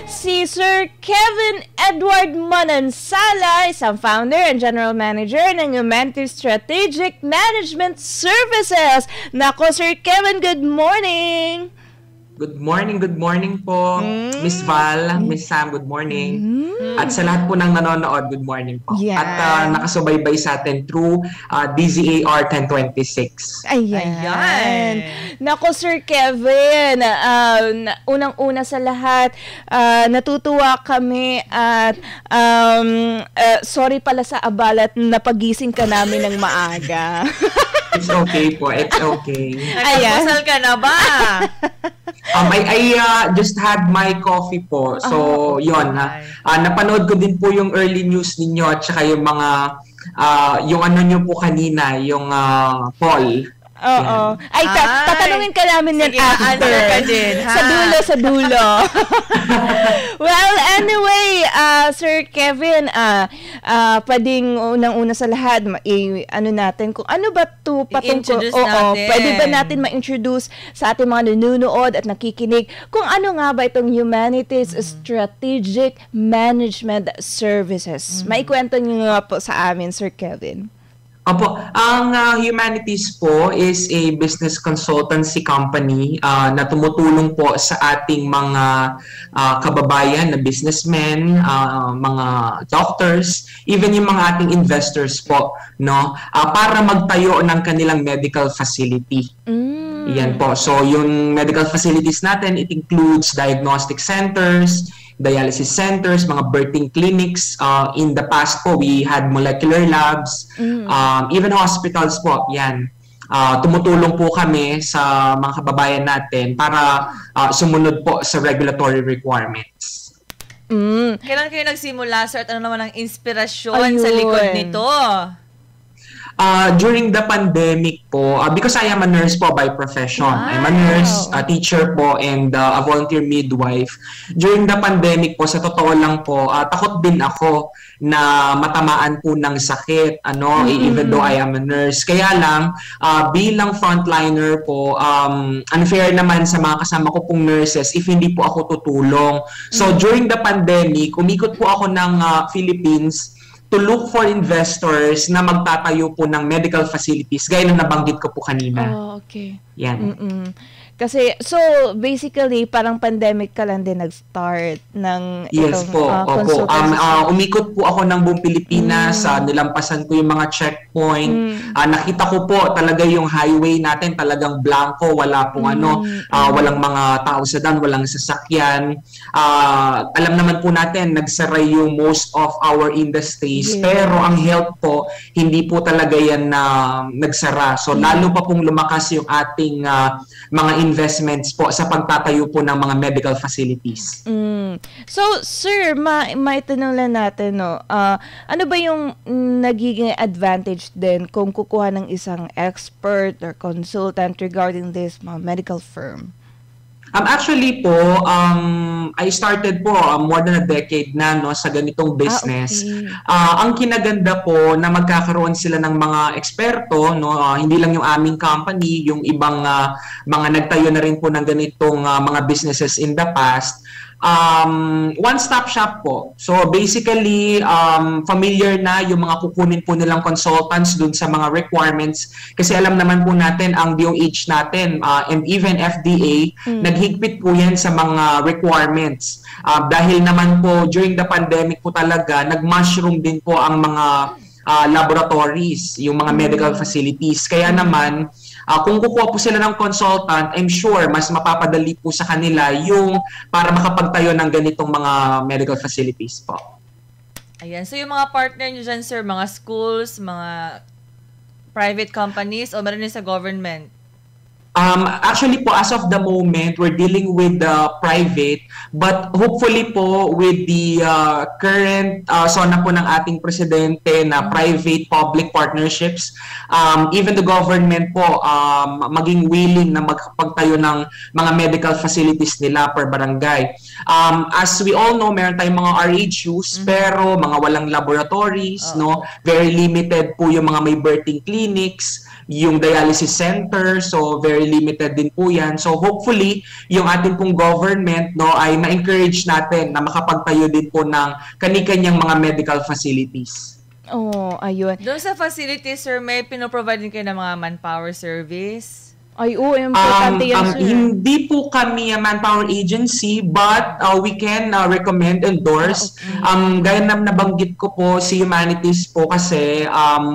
si Sir Kevin Edward Manansala, isang founder and general manager ng Humanity Strategic Management Services. Nako, Sir Kevin, good morning! Good morning po. Miss Val, Miss Sam, good morning. At sa lahat po ng nanonood, good morning po. Yeah. At nakasubaybay sa atin through DZAR 1026. Ayan. Nako, Sir Kevin, unang-una sa lahat, natutuwa kami at sorry pala sa abala at napagising ka namin ng maaga. It's okay po, it's okay. Nagpapasal ka na ba? I just had my coffee po. So, yun. Napanood ko din po yung early news ninyo at saka yung mga, yung ano nyo po kanina, yung poll. Oo. Ay, tatanungin ka namin yan after. Ka din, ha? Sa dulo. Well, anyway, Sir Kevin, pwedeng unang-una sa lahat, ano natin, kung ano ba ito patungkol? Oo, pwede ba natin ma-introduce sa ating mga nanonood at nakikinig kung ano nga ba itong Humanities Strategic Management Services? Maikwento niyo nga po sa amin, Sir Kevin. Opo, ang Humanities po is a business consultancy company na tumutulong po sa ating mga kababayan na businessmen, mga doctors, even yung mga ating investors po, no? Para magtayo ng kanilang medical facility. Yan po. So yung medical facilities natin, it includes diagnostic centers, dialysis centers, mga birthing clinics. In the past po, we had molecular labs, even hospitals po. Yan. Tumutulong po kami sa mga kababayan natin para sumunod po sa regulatory requirements. Kailan kayo nagsimula, sir? At ano naman ang inspirasyon sa likod nito? During the pandemic po, because I am a nurse po by profession. Wow. I'm a nurse, a teacher po, and a volunteer midwife. During the pandemic po, sa totoo lang po, takot din ako na matamaan po ng sakit, even though I am a nurse. Kaya lang, bilang frontliner po, unfair naman sa mga kasama ko pong nurses if hindi po ako tutulong. So during the pandemic, umikot po ako ng Philippines to look for investors na magtatayo po ng medical facilities, gaya na nabanggit ko po kanina. Oh, okay. Yan. Kasi, so, basically, parang pandemic ka lang din nag-start ng yes itong po, opo. Umikot po ako ng buong Pilipinas, nilampasan ko yung mga checkpoint. Nakita ko po talaga yung highway natin, talagang blanco, wala pong walang mga tao sa daan, walang sasakyan. Alam naman po natin, nagsara yung most of our industries, pero ang health po, hindi po talaga yan na nagsara. So, lalo pa pong lumakas yung ating mga investments po sa pagtatayo po ng mga medical facilities. So, sir, maitanong lang natin, no? Ano ba yung nagiging advantage din kung kukuha ng isang expert or consultant regarding this medical firm? Actually po, I started po more than a decade na sa ganitong business. Ang kinaganda po na magkakaroon sila ng mga eksperto, hindi lang yung aming company, yung ibang mga nagtayo na rin po ng ganitong mga businesses in the past. One-stop shop po. So basically, familiar na yung mga kukunin po nilang consultants dun sa mga requirements. Kasi alam naman po natin, ang DOH natin and even FDA, naghigpit po yan sa mga requirements. Dahil naman po, during the pandemic po talaga, nag-mushroom din po ang mga laboratories, yung mga medical facilities. Kaya naman, kung kukuha po sila ng consultant, I'm sure mas mapapadali po sa kanila yung para makapagtayo ng ganitong mga medical facilities po. Ayan. So yung mga partner nyo dyan, sir, mga schools, mga private companies, o meron din sa government? Actually po, as of the moment, we're dealing with the private, but hopefully po with the current SONA po ng ating presidente na private-public partnerships, even the government po maging willing na magpagtayo ng mga medical facilities nila per barangay. As we all know, meron tayong mga RHUs, pero mga walang laboratories, very limited po yung mga may birthing clinics, yung dialysis center, so very limited din po yan. So hopefully, yung ating pong government no, ay ma-encourage natin na makapagtayo din po ng kani-kanyang mga medical facilities. Oh, ayun. Doon sa facilities, sir, may pinoprovide din kayo ng mga manpower service? Ay, importante yan, sir. Hindi po kami a manpower agency, but we can recommend, endorse. Gaya na nabanggit ko po, si Humanities po kasi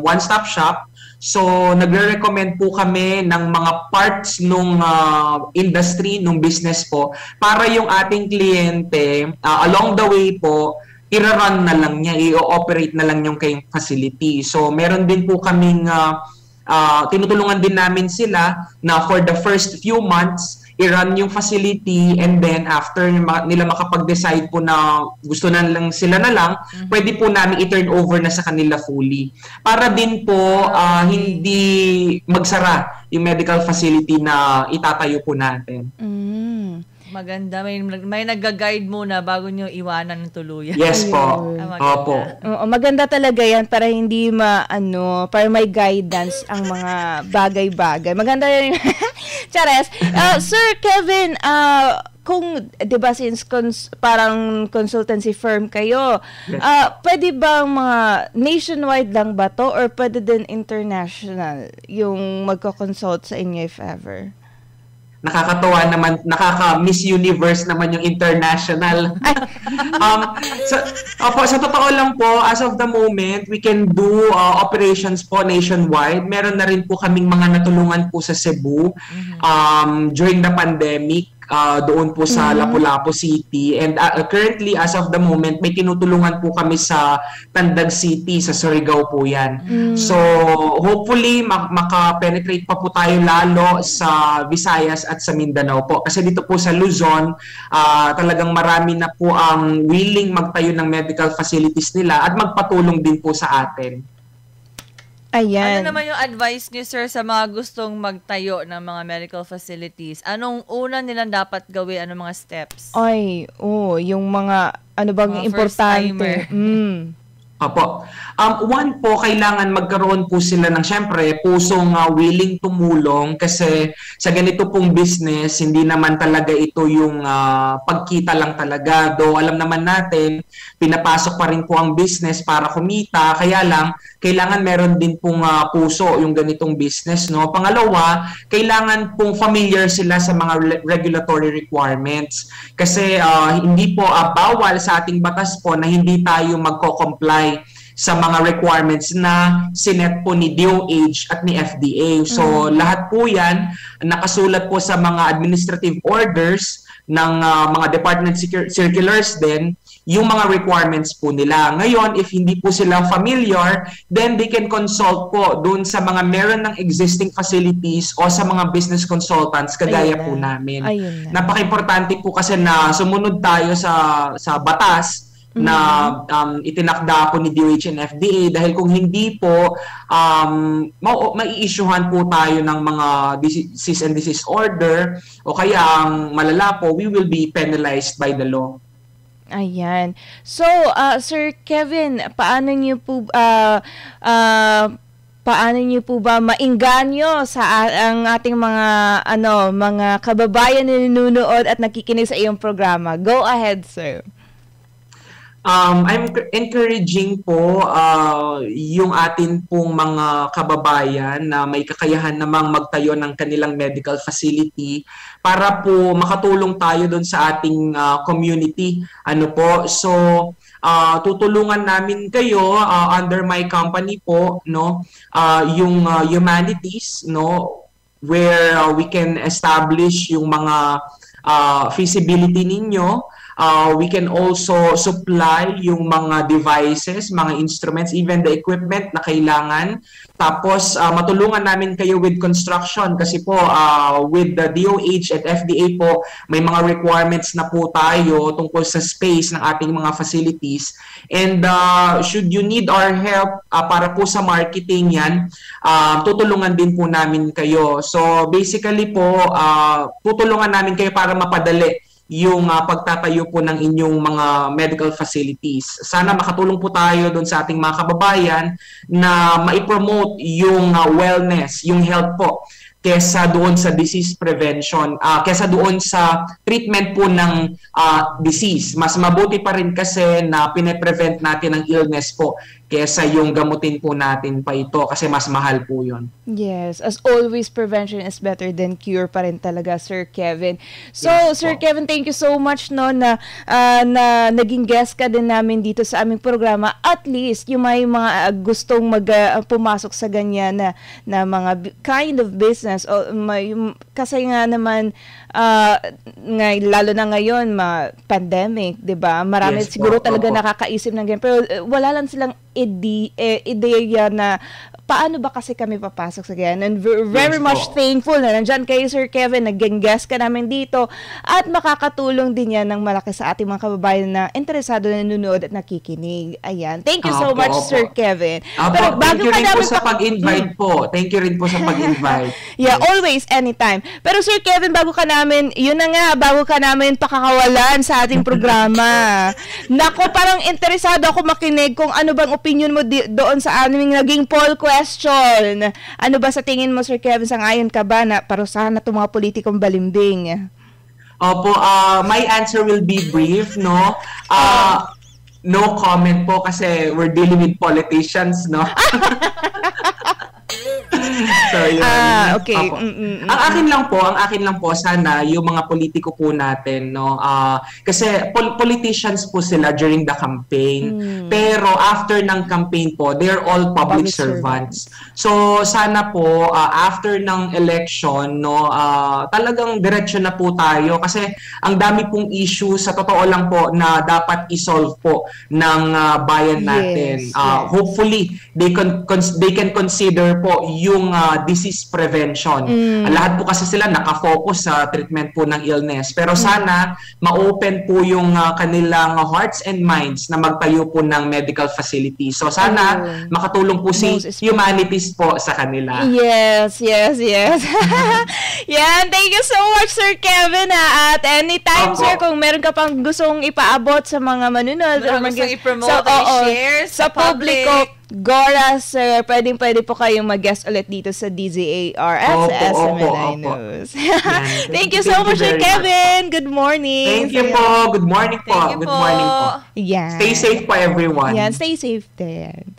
one-stop shop. So, nagre-recommend po kami ng mga parts nung industry, nung business po, para yung ating kliyente, along the way po, i-run na lang niya, i-operate na lang yung kayong facility. So, meron din po kaming tinutulungan din namin sila na for the first few months, i-run yung facility, and then after nila makapag-decide po na gusto na lang sila na lang, pwede po namin i-turn over na sa kanila fully. Para din po hindi magsara yung medical facility na itatayo po natin. Maganda. May nag-guide muna bago nyo iwanan ng tuluyan. Yes po. Opo. Maganda talaga yan para hindi para may guidance ang mga bagay-bagay. Maganda yan. Chares. Sir Kevin, kung, di ba, since parang consultancy firm kayo, pwede ba mga nationwide lang ba to or pwede din international yung magko-consult sa inyo if ever? Nakakatawa naman, nakaka-Miss Universe naman yung international. Sa totoo lang po, as of the moment, we can do operations po nationwide. Meron na rin po kaming mga natulungan po sa Cebu during the pandemic. Doon po sa Lapu-Lapu City, and currently as of the moment may tinutulungan po kami sa Tandag City, sa Surigao po yan. So hopefully maka-penetrate pa po tayo lalo sa Visayas at sa Mindanao po, kasi dito po sa Luzon talagang marami na po ang willing magtayo ng medical facilities nila at magpatulong din po sa atin. Ayan. Ano naman yung advice niyo, sir, sa mga gustong magtayo ng mga medical facilities? Anong una nilang dapat gawin? Anong mga steps? Yung mga bang importante? Opo. One po, kailangan magkaroon po sila ng syempre pusong willing tumulong, kasi sa ganito pong business, hindi naman talaga ito yung pagkita lang talaga. Though alam naman natin, pinapasok pa rin po ang business para kumita, kaya lang, kailangan meron din pong puso yung ganitong business. No? Pangalawa, kailangan pong familiar sila sa mga regulatory requirements. Kasi hindi po bawal sa ating batas po na hindi tayo magko-comply sa mga requirements na sinet po ni DOH at ni FDA. So lahat po yan nakasulat po sa mga administrative orders ng mga department circulars din, yung mga requirements po nila. Ngayon, if hindi po sila familiar, then they can consult po doon sa mga meron ng existing facilities o sa mga business consultants kagaya po namin. Napaka-importante po kasi na sumunod tayo sa batas na itinakda po ni DOH and FDA, dahil kung hindi po mai-issuehan po tayo ng mga cease and desist order, o kaya ang malala po, we will be penalized by the law. Ayan. So, Sir Kevin, paano niyo ba maingganyo sa ang ating mga kababayan na nanonood at nakikinig sa iyong programa? Go ahead, sir. I'm encouraging po yung atin pong mga kababayan na may kakayahan namang magtayo ng kanilang medical facility para po makatulong tayo doon sa ating community. So tutulungan namin kayo under my company po, no, yung Humanities, no, where we can establish yung mga feasibility ninyo. We can also supply yung mga devices, mga instruments, even the equipment na kailangan. Tapos matulungan namin kayo with construction, kasi po with the DOH at FDA po, may mga requirements na po tayo tungkol sa space ng ating mga facilities. And should you need our help para po sa marketing yan, tutulungan din po namin kayo. So basically po, tutulungan namin kayo para mapadali yung pagtatayo po ng inyong mga medical facilities. Sana makatulong po tayo doon sa ating mga kababayan na ma-promote yung wellness, yung health po, kesa doon sa disease prevention, kesa doon sa treatment po ng disease. Mas mabuti pa rin kasi na pine-prevent natin ang illness po kesa yung gamutin po natin pa ito kasi mas mahal po yun. Yes, as always, prevention is better than cure pa rin talaga, Sir Kevin. So, yes, Sir Kevin, thank you so much no na naging guest ka din namin dito sa aming programa. At least, yung may mga gustong pumasok sa ganyan na mga kind of business o kasi nga naman lalo na ngayon, pandemic, 'di ba? Marami siguro talaga nakakaisip ng ganyan, pero wala lang silang ideya na paano ba kasi kami papasok sa ganyan. And very much thankful na nandyan kayo, Sir Kevin, naging guest ka namin dito at makakatulong din yan ng malaki sa ating mga kababayan na interesado na nanonood at nakikinig. Ayan. Thank you so much, Sir Kevin. Pero bago thank you rin po sa pag-invite po. Thank you rin po sa pag-invite. Yeah, always, anytime. Pero Sir Kevin, bago ka namin pakakawalan sa ating programa. Nako, parang interesado ako makinig kung ano bang opinion mo doon sa aming naging poll question. Ano ba sa tingin mo, Sir Kevin, sang-ayon ka ba na parusahan na itong mga politikong balimbing? Opo, my answer will be brief, no? No comment po kasi we're dealing with politicians, no? So, yun. Okay. Ang akin lang po sana yung mga politiko po natin, no, kasi politicians po sila during the campaign, pero after ng campaign po they're all public servants. So sana po after ng election, no, talagang diretso na po tayo kasi ang dami pong issue sa totoo lang po na dapat i-solve po ng bayan natin. Hopefully they can consider po yung disease prevention. Lahat po kasi sila nakafocus sa treatment po ng illness. Pero sana ma-open po yung kanilang hearts and minds na magtayo po ng medical facility. So sana makatulong po si humanities po sa kanila. Yes. Yan, thank you so much, Sir Kevin. At anytime, Sir, kung meron ka pang gustong ipaabot sa mga manunod or gustong i-promote i-share sa publiko, Gora, Sir, pwede po kayong mag-guest ulit dito sa DZAR at sa SMNI News. Thank you so much, Sir Kevin. Good morning. Thank you po. Good morning po. Good morning po. Yeah. Stay safe po, everyone. Yeah, stay safe then.